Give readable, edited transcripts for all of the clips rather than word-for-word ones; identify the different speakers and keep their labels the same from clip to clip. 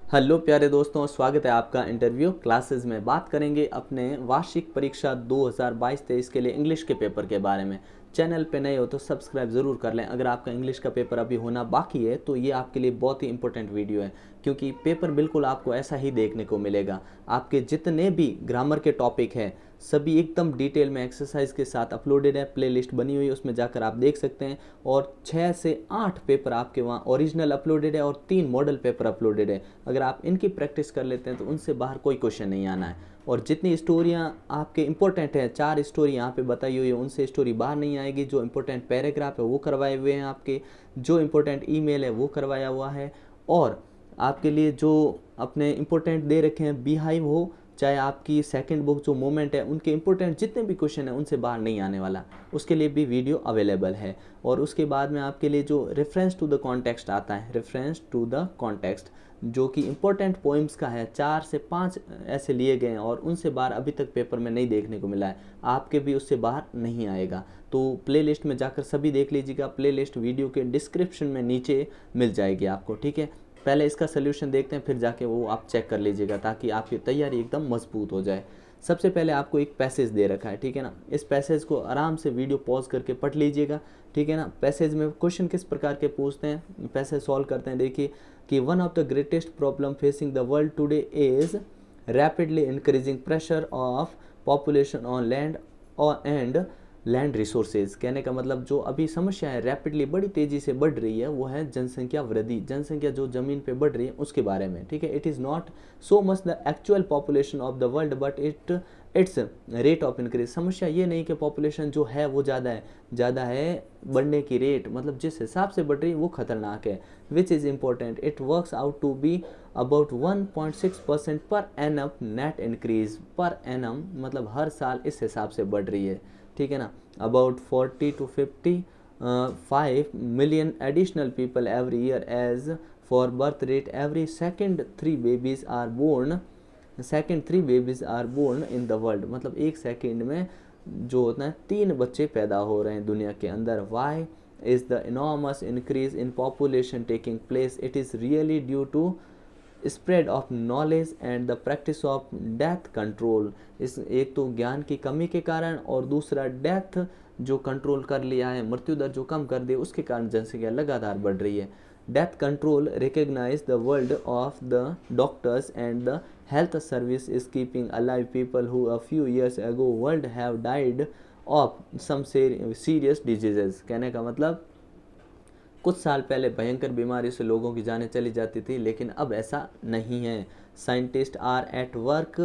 Speaker 1: Hello प्यारे दोस्तों, स्वागत है आपका इंटरव्यू क्लासेस में। बात करेंगे अपने वार्षिक परीक्षा 2022-23 के लिए इंग्लिश के पेपर के बारे में। चैनल पे नए हो तो सब्सक्राइब ज़रूर कर लें। अगर आपका इंग्लिश का पेपर अभी होना बाकी है तो ये आपके लिए बहुत ही इंपॉर्टेंट वीडियो है, क्योंकि पेपर बिल्कुल आपको ऐसा ही देखने को मिलेगा। आपके जितने भी ग्रामर के टॉपिक हैं सभी एकदम डिटेल में एक्सरसाइज के साथ अपलोडेड है। प्लेलिस्ट बनी हुई है, उसमें जाकर आप देख सकते हैं। और 6 से 8 पेपर आपके वहाँ ओरिजिनल अपलोडेड है और 3 मॉडल पेपर अपलोडेड है। अगर आप इनकी प्रैक्टिस कर लेते हैं तो उनसे बाहर कोई क्वेश्चन नहीं आना है। और जितनी स्टोरियाँ आपके इंपॉर्टेंट हैं, 4 स्टोरी यहाँ पे बताई हुई है, उनसे स्टोरी बाहर नहीं आएगी। जो इंपॉर्टेंट पैराग्राफ है वो करवाए हुए हैं आपके, जो इंपॉर्टेंट ईमेल है वो करवाया हुआ है। और आपके लिए जो अपने इंपॉर्टेंट दे रखे हैं बीहाइव हो, चाहे आपकी सेकंड बुक जो मोमेंट है, उनके इंपॉर्टेंट जितने भी क्वेश्चन हैं उनसे बाहर नहीं आने वाला, उसके लिए भी वीडियो अवेलेबल है। और उसके बाद में आपके लिए जो रेफरेंस टू द कॉन्टेक्स्ट आता है, रेफरेंस टू द कॉन्टेक्स्ट जो कि इंपॉर्टेंट पोइम्स का है, 4 से 5 ऐसे लिए गए हैं और उनसे बाहर अभी तक पेपर में नहीं देखने को मिला है। आपके भी उससे बाहर नहीं आएगा। तो प्लेलिस्ट में जाकर सभी देख लीजिएगा। प्लेलिस्ट वीडियो के डिस्क्रिप्शन में नीचे मिल जाएगी आपको, ठीक है। पहले इसका सोल्यूशन देखते हैं, फिर जाके वो आप चेक कर लीजिएगा ताकि आपकी तैयारी एकदम मजबूत हो जाए। सबसे पहले आपको एक पैसेज दे रखा है, ठीक है ना। इस पैसेज को आराम से वीडियो पॉज करके पढ़ लीजिएगा, ठीक है ना। पैसेज में क्वेश्चन किस प्रकार के पूछते हैं, पैसेज सॉल्व करते हैं। देखिए कि one of the greatest problem facing the world today is rapidly increasing pressure of population on land and land resources. कहने का मतलब जो अभी समस्या है रैपिडली बड़ी तेज़ी से बढ़ रही है वो है जनसंख्या वृद्धि, जनसंख्या जो ज़मीन पे बढ़ रही है उसके बारे में, ठीक है। It is not so much the actual population of the world but it's rate of increase. समस्या ये नहीं कि पॉपुलेशन जो है वो ज़्यादा है बढ़ने की रेट, मतलब जिस हिसाब से बढ़ रही है वो खतरनाक है। Which is important, it works out to be about 1.6% per annum net increase. Per annum मतलब हर साल इस हिसाब से बढ़ रही है, ठीक है ना। About 40 to 55 million additional people every year. As for birth rate, every second 3 babies are born in the world। मतलब एक सेकेंड में जो होता है 3 बच्चे पैदा हो रहे हैं दुनिया के अंदर। Why is the enormous increase in population taking place, it is really due to spread of knowledge and the practice of death control. इस एक तो ज्ञान की कमी के कारण और दूसरा डेथ जो कंट्रोल कर लिया है, मृत्यु दर जो कम कर दी, उसके कारण जनसंख्या लगातार बढ़ रही है। Death control recognise the world of the doctors and the health service is keeping alive people who a few years ago would have died of some serious diseases. कहने का मतलब कुछ साल पहले भयंकर बीमारी से लोगों की जानें चली जाती थी, लेकिन अब ऐसा नहीं है। Scientist are at work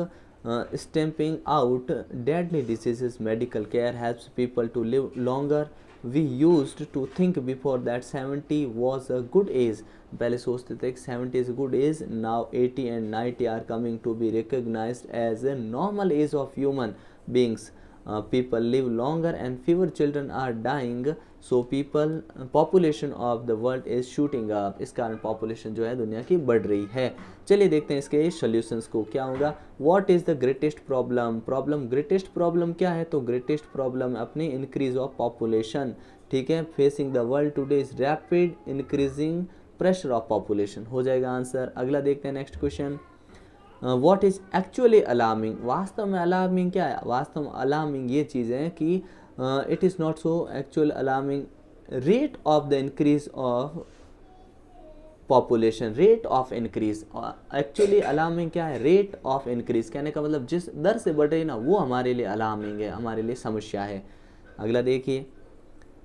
Speaker 1: stamping out deadly diseases. Medical care helps people to live longer. We used to think before that 70 was a good age. पहले सोचते थे कि 70 is good age, now 80 and 90 are coming to be recognised as a normal age of human beings. People live longer and fewer children are dying, so population of the world is shooting up। इस कारण population जो है दुनिया की बढ़ रही है। चलिए देखते हैं इसके सॉल्यूशंस को क्या होगा। What is the greatest problem greatest problem क्या है, तो ग्रेटेस्ट प्रॉब्लम अपनी इंक्रीज ऑफ पॉपुलेशन, ठीक है। Facing the world today is rapid increasing pressure of population हो जाएगा आंसर। अगला देखते हैं next question. What is actually alarming, वास्तव में अलार्मिंग क्या है। वास्तव में अलार्मिंग ये चीज़ है कि it is not so actual alarming rate of the increase of population, rate of increase. Actually alarming क्या है, रेट ऑफ इंक्रीज। कहने का मतलब जिस दर से बढ़ रही ना वो हमारे लिए अलार्मिंग है, हमारे लिए समस्या है। अगला देखिए,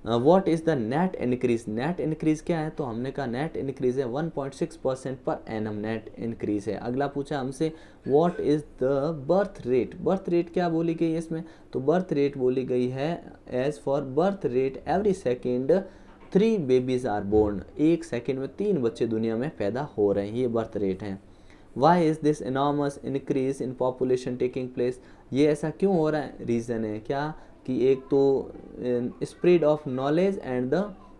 Speaker 1: what is the net increase. Net increase क्या है, तो हमने कहा नेट इंक्रीज है 1.6% पर एनम नेट इंक्रीज है। अगला पूछा हमसे what is the birth rate. Birth rate क्या बोली गई है इसमें, तो बर्थ रेट बोली गई है as for birth rate every second 3 babies are born. एक सेकेंड में 3 बच्चे दुनिया में पैदा हो रहे हैं, ये बर्थ रेट हैं। Why is this enormous increase in population taking place, ये ऐसा क्यों हो रहा है। रीज़न है क्या कि एक तो spread of knowledge and the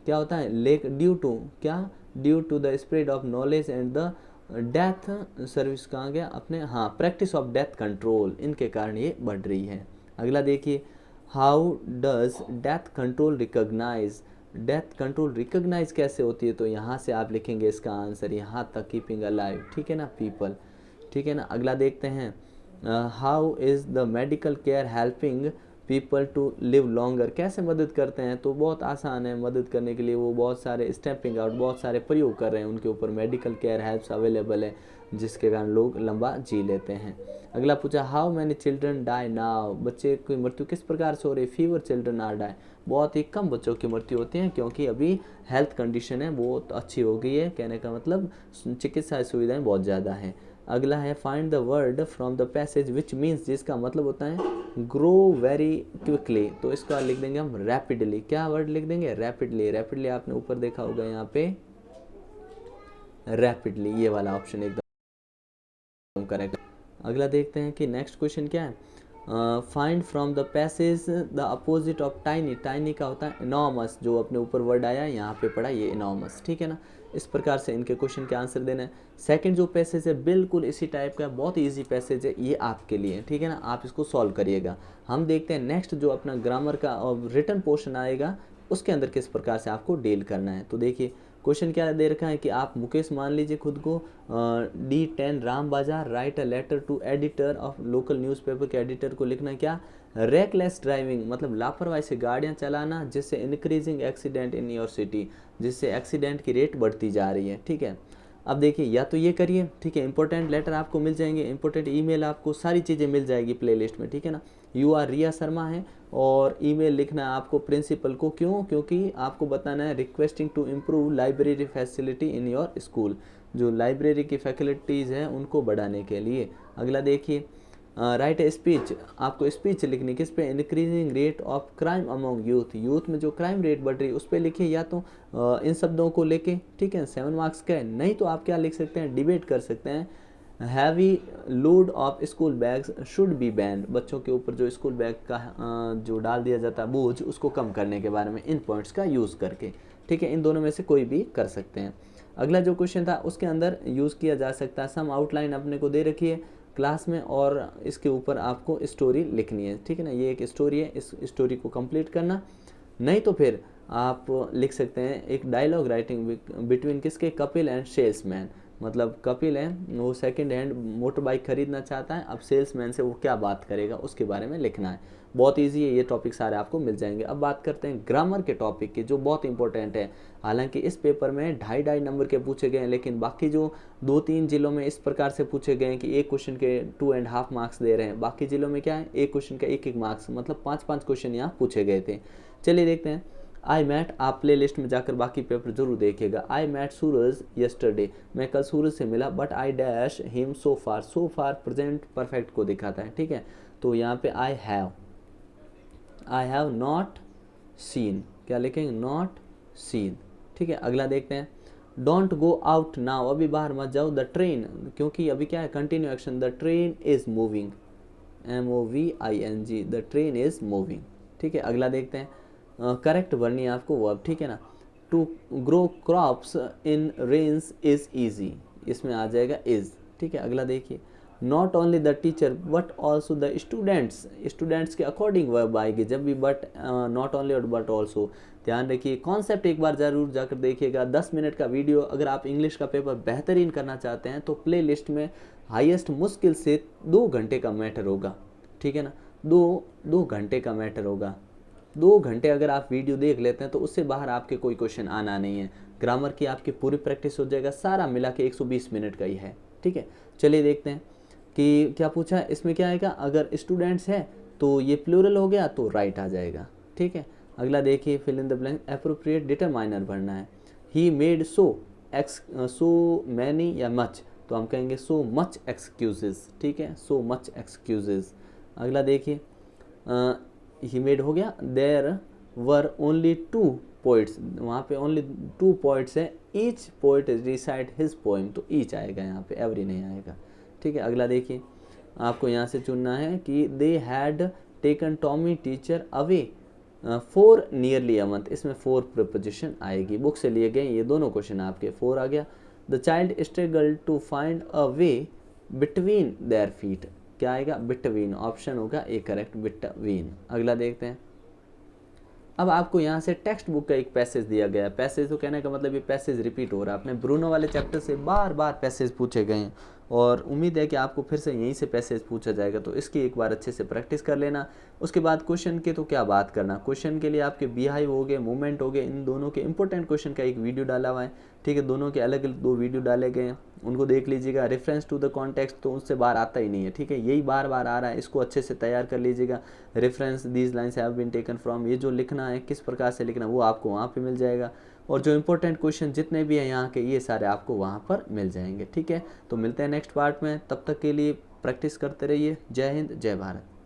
Speaker 1: क्या होता है लेक ड्यू टू क्या, due to the spread of knowledge and the death service कहाँ गया अपने, हाँ प्रैक्टिस ऑफ डेथ कंट्रोल, इनके कारण ये बढ़ रही है। अगला देखिए, how does death control recognise. Death control recognise कैसे होती है, तो यहाँ से आप लिखेंगे इसका आंसर यहाँ तक, कीपिंग अलाइव, ठीक है ना, पीपल, ठीक है ना। अगला देखते हैं, how is the medical care helping people to live longer, कैसे मदद करते हैं, तो बहुत आसान है मदद करने के लिए, वो बहुत सारे स्टेपिंग आउट, बहुत सारे प्रयोग कर रहे हैं उनके ऊपर, मेडिकल केयर हेल्प्स अवेलेबल है जिसके कारण लोग लंबा जी लेते हैं। अगला पूछा, how many children die now, बच्चे की मृत्यु किस प्रकार से हो रही, फीवर चिल्ड्रन आर डाई, बहुत ही कम बच्चों की मृत्यु होती है क्योंकि अभी हेल्थ कंडीशन है बहुत अच्छी हो गई है, कहने का मतलब चिकित्सा सुविधाएं बहुत ज़्यादा हैं। अगला है, find the word from the passage which means, जिसका मतलब होता है ग्रो वेरी क्विकली, तो इसका लिख देंगे हम रैपिडली, क्या वर्ड लिख देंगे, रैपिडली, रैपिडली आपने ऊपर देखा होगा यहाँ पे रैपिडली, ये वाला ऑप्शन एकदम करेक्ट। अगला देखते हैं कि नेक्स्ट क्वेश्चन क्या है, find from the passage the opposite of tiny, tiny का होता है इनॉर्मस, जो अपने ऊपर वर्ड आया यहाँ पे पड़ा ये इनॉर्मस, ठीक है ना। इस प्रकार से इनके क्वेश्चन के आंसर देना है। सेकंड जो पैसेज है बिल्कुल इसी टाइप का, बहुत इजी पैसेज है ये आपके लिए, ठीक है ना, आप इसको सॉल्व करिएगा। हम देखते हैं नेक्स्ट जो अपना ग्रामर का और रिटन पोर्शन आएगा उसके अंदर किस प्रकार से आपको डील करना है। तो देखिए क्वेश्चन क्या दे रखा है कि आप मुकेश मान लीजिए खुद को, D10 Ram Bazar, write a letter to editor of local newspaper के एडिटर को लिखना क्या, रेकलेस ड्राइविंग मतलब लापरवाही से गाड़ियां चलाना जिससे increasing accident in your city, जिससे एक्सीडेंट की रेट बढ़ती जा रही है, ठीक है। अब देखिए या तो ये करिए, ठीक है, इंपॉर्टेंट लेटर आपको मिल जाएंगे, इंपॉर्टेंट ईमेल आपको सारी चीज़ें मिल जाएगी प्लेलिस्ट में, ठीक है ना। यू आर रिया शर्मा है और ईमेल लिखना है आपको प्रिंसिपल को, क्यों, क्योंकि आपको बताना है requesting to improve library facility in your school, जो लाइब्रेरी की फैसिलिटीज़ हैं उनको बढ़ाने के लिए। अगला देखिए, राइट ए स्पीच, आपको स्पीच लिखनी किस पे, increasing rate of crime among youth, youth में जो क्राइम रेट बढ़ रही है उस पर लिखिए, या तो इन शब्दों को लेके, ठीक है, 7 मार्क्स का है, नहीं तो आप क्या लिख सकते हैं, डिबेट कर सकते हैं, heavy load of school bags should be ban, बच्चों के ऊपर जो स्कूल बैग का जो डाल दिया जाता है बोझ उसको कम करने के बारे में इन पॉइंट्स का यूज़ करके, ठीक है, इन दोनों में से कोई भी कर सकते हैं। अगला जो क्वेश्चन था उसके अंदर यूज़ किया जा सकता है, सम आउटलाइन अपने को दे रखी है क्लास में और इसके ऊपर आपको स्टोरी लिखनी है, ठीक है ना, ये एक स्टोरी है, इस स्टोरी को कंप्लीट करना, नहीं तो फिर आप लिख सकते हैं एक डायलॉग राइटिंग बिटवीन किसके, कपिल एंड सेल्समैन, मतलब कपिल है वो सेकंड हैंड मोटर बाइक खरीदना चाहता है, अब सेल्समैन से वो क्या बात करेगा उसके बारे में लिखना है, बहुत इजी है, ये टॉपिक सारे आपको मिल जाएंगे। अब बात करते हैं ग्रामर के टॉपिक की जो बहुत इंपॉर्टेंट है, हालांकि इस पेपर में 2.5 नंबर के पूछे गए हैं, लेकिन बाकी जो 2-3 जिलों में इस प्रकार से पूछे गए हैं कि एक क्वेश्चन के 2.5 मार्क्स दे रहे हैं, बाकी जिलों में क्या है एक क्वेश्चन का 1-1 मार्क्स, मतलब 5-5 क्वेश्चन यहाँ पूछे गए थे। चलिए देखते हैं, आई मैट, आप प्ले लिस्ट में जाकर बाकी पेपर जरूर देखिएगा। आई मैट सूरज यस्टरडे, मैं कल सूरज से मिला, but I dash him so far present perfect को दिखाता है, ठीक है, तो यहाँ पे आई हैव नॉट सीन, क्या लिखेंगे, नॉट सीन, ठीक है। अगला देखते हैं, डोंट गो आउट नाउ, अभी बाहर मत जाओ, द ट्रेन, क्योंकि अभी क्या है continue action, the train is moving, MOVING, the train is moving, ठीक है। अगला देखते हैं, करेक्ट भरनी है आपको वर्ब, ठीक है ना, to grow crops in rains is easy, इसमें आ जाएगा इज, ठीक है। अगला देखिए, not only the teacher but also the students, students के अकॉर्डिंग वर्ब आएगी जब भी बट, नॉट ओनली और बट ऑल्सो, ध्यान रखिए कॉन्सेप्ट एक बार जरूर जाकर देखिएगा। 10 मिनट का वीडियो, अगर आप इंग्लिश का पेपर बेहतरीन करना चाहते हैं तो प्ले लिस्ट में हाईएस्ट मुश्किल से 2 घंटे का मैटर होगा, ठीक है ना, 2 घंटे का मैटर होगा, 2 घंटे अगर आप वीडियो देख लेते हैं तो उससे बाहर आपके कोई क्वेश्चन आना नहीं है, ग्रामर की आपकी पूरी प्रैक्टिस हो जाएगा, सारा मिला के 120 मिनट का ही है, ठीक है। चलिए देखते हैं कि क्या पूछा है, इसमें क्या आएगा, अगर स्टूडेंट्स है तो ये प्लूरल हो गया तो राइट आ जाएगा, ठीक है। अगला देखिए, fill in the blank, appropriate determiner भरना है, ही मेड सो मैनी या मच, तो हम कहेंगे सो मच एक्सक्यूजेज, ठीक है, सो मच एक्सक्यूजेज। अगला देखिए, ही मेड हो गया, देयर वर ओनली 2 पोइट्स, वहाँ पे ओनली 2 पोइट्स है, each poet recite his poem, तो ईच आएगा यहाँ पे, एवरी नहीं आएगा, ठीक है। अगला देखिए, आपको यहाँ से चुनना है कि they had taken Tommy teacher away for nearly a month, इसमें 4 प्रपोजिशन आएगी, बुक से लिए गए ये दोनों क्वेश्चन आपके, 4 आ गया। The child struggle to find a way between their feet, क्या आएगा, बिटवीन, ऑप्शन होगा ए करेक्ट, बिटवीन। अगला देखते हैं, अब आपको यहाँ से टेक्स्ट बुक का एक पैसेज दिया गया है। पैसेज तो कहने का मतलब ये पैसेज रिपीट हो रहा है, अपने ब्रूनो वाले चैप्टर से बार बार पैसेज पूछे गए हैं और उम्मीद है कि आपको फिर से यहीं से पैसेज पूछा जाएगा, तो इसकी एक बार अच्छे से प्रैक्टिस कर लेना। उसके बाद क्वेश्चन के तो क्या बात करना, क्वेश्चन के लिए आपके बिहाइव हो गए, मूवमेंट हो गए, इन दोनों के इंपॉर्टेंट क्वेश्चन का एक वीडियो डाला हुआ है, ठीक है। दोनों के अलग अलग 2 वीडियो डाले गए हैं, उनको देख लीजिएगा। रेफरेंस टू द कॉन्टेक्स्ट तो उससे बाहर आता ही नहीं है, ठीक है, यही बार बार आ रहा है, इसको अच्छे से तैयार कर लीजिएगा। Reference these lines have been taken from, ये जो लिखना है किस प्रकार से लिखना वो आपको वहाँ पे मिल जाएगा, और जो इंपॉर्टेंट क्वेश्चन जितने भी हैं यहाँ के ये सारे आपको वहाँ पर मिल जाएंगे, ठीक है। तो मिलते हैं नेक्स्ट पार्ट में, तब तक के लिए प्रैक्टिस करते रहिए। जय हिंद, जय भारत।